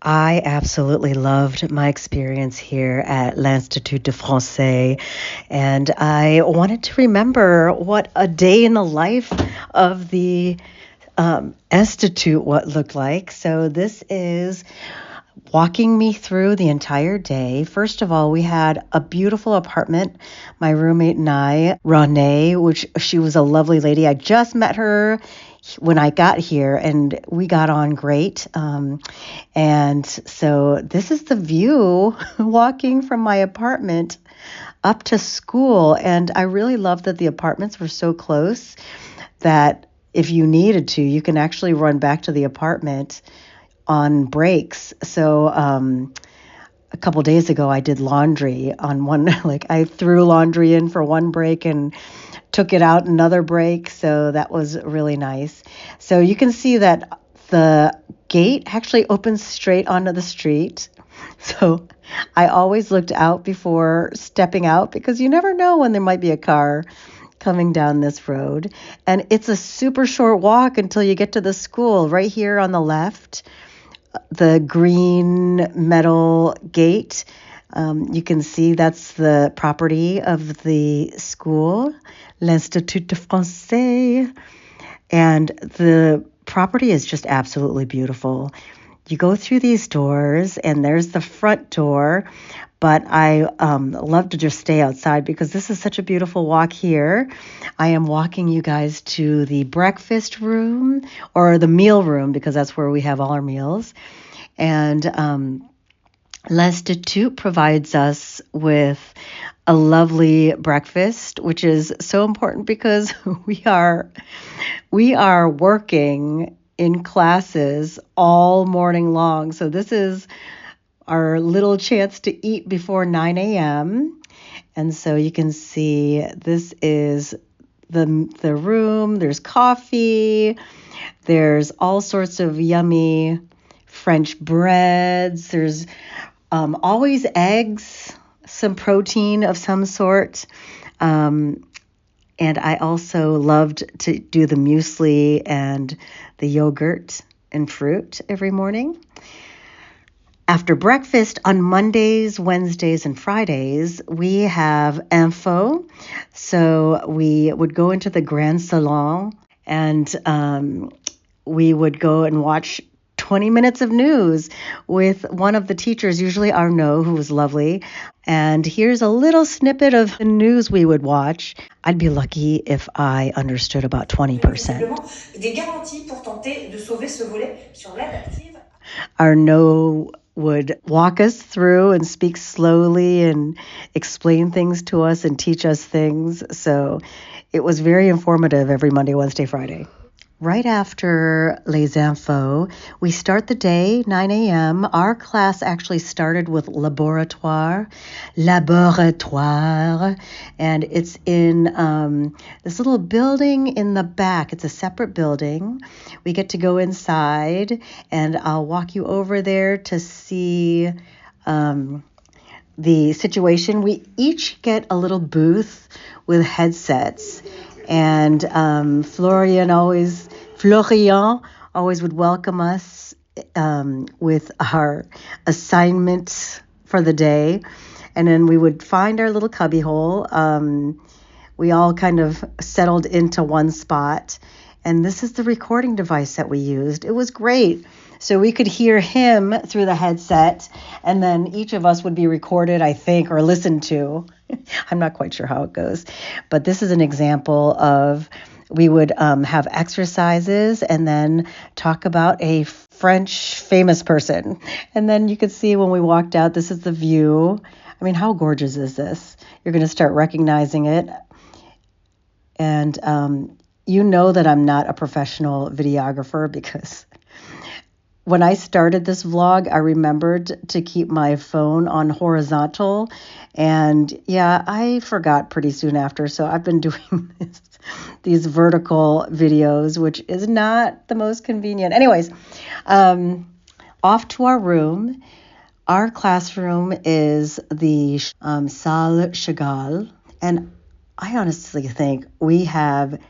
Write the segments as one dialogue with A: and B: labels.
A: I absolutely loved my experience here at L'Institut de Français, and I wanted to remember what a day in the life of the institute what looked like. So this is walking me through the entire day. First of all, we had a beautiful apartment, my roommate and I, Renee, which she was a lovely lady. I just met her when I got here and we got on great. And so this is the view walking from my apartment up to school. And I really love that the apartments were so close that if you needed to, you can actually run back to the apartment on breaks. So a couple days ago, I did laundry on one, like I threw laundry in for one break and took it out another break. So that was really nice. So you can see that the gate actually opens straight onto the street. So I always looked out before stepping out because you never know when there might be a car coming down this road. And it's a super short walk until you get to the school right here on the left, the green metal gate. You can see that's the property of the school, L'Institut de Français. And the property is just absolutely beautiful. You go through these doors, and there's the front door, but I love to just stay outside because this is such a beautiful walk here. I am walking you guys to the breakfast room or the meal room because that's where we have all our meals. And L'Institut provides us with a lovely breakfast, which is so important because we are working in classes all morning long. So this is our little chance to eat before 9 a.m. And so you can see this is the room. There's coffee. There's all sorts of yummy French breads. There's always eggs, some protein of some sort. And I also loved to do the muesli and the yogurt and fruit every morning. After breakfast on Mondays, Wednesdays, and Fridays, we have info. So we would go into the Grand Salon and we would go and watch 20 minutes of news with one of the teachers, usually Arnaud, who was lovely. And here's a little snippet of the news we would watch. I'd be lucky if I understood about 20%. Des garanties pour tenter de sauver ce volet sur l'aide active. Arnaud would walk us through and speak slowly and explain things to us and teach us things. So it was very informative every Monday, Wednesday, Friday. Right after Les Infos, we start the day, 9 a.m. Our class actually started with laboratoire, and it's in this little building in the back. It's a separate building. We get to go inside, and I'll walk you over there to see the situation. We each get a little booth with headsets. And Florian always would welcome us with our assignment for the day. And then we would find our little cubbyhole. We all kind of settled into one spot. And this is the recording device that we used. It was great. So we could hear him through the headset, and then each of us would be recorded, I think, or listened to. I'm not quite sure how it goes. But this is an example of we would have exercises and then talk about a French famous person. And then you could see when we walked out, this is the view. I mean, how gorgeous is this? You're going to start recognizing it. And you know that I'm not a professional videographer because when I started this vlog, I remembered to keep my phone on horizontal. And yeah, I forgot pretty soon after. So I've been doing these vertical videos, which is not the most convenient. Anyways, off to our room. Our classroom is the Salle Chagall. And I honestly think we have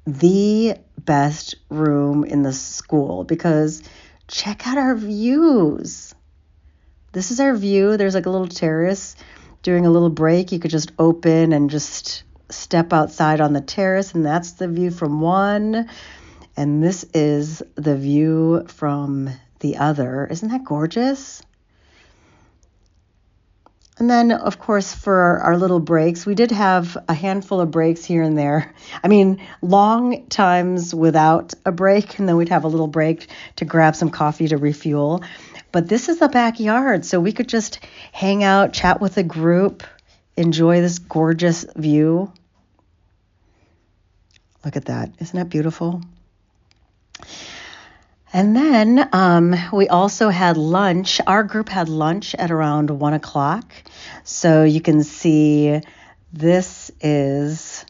A: the best room in the school because check out our views. This is our view. There's like a little terrace. During a little break, you could just open and just step outside on the terrace, and that's the view from one. And this is the view from the other. Isn't that gorgeous? And then, of course, for our little breaks, we did have a handful of breaks here and there. I mean, long times without a break, and then we'd have a little break to grab some coffee to refuel. But this is the backyard, so we could just hang out, chat with a group, enjoy this gorgeous view. Look at that. Isn't that beautiful? And then we also had lunch. Our group had lunch at around 1 o'clock. So you can see this is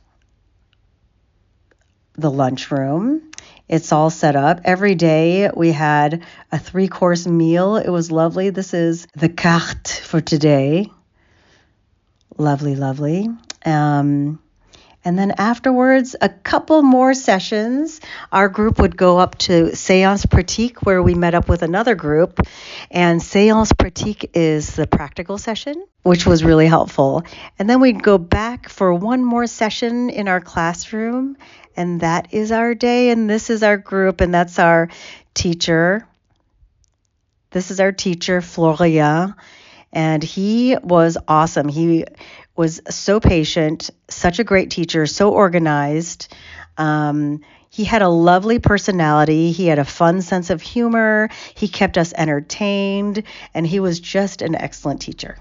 A: the lunchroom. It's all set up. Every day we had a 3-course meal. It was lovely. This is the carte for today. Lovely, lovely. And then afterwards, a couple more sessions. Our group would go up to Séance Pratique, where we met up with another group. And Séance Pratique is the practical session, which was really helpful. And then we'd go back for one more session in our classroom. And that is our day. And this is our group. And that's our teacher. This is our teacher, Florian. And he was awesome. He was so patient, such a great teacher, so organized. He had a lovely personality. He had a fun sense of humor. He kept us entertained, and he was just an excellent teacher.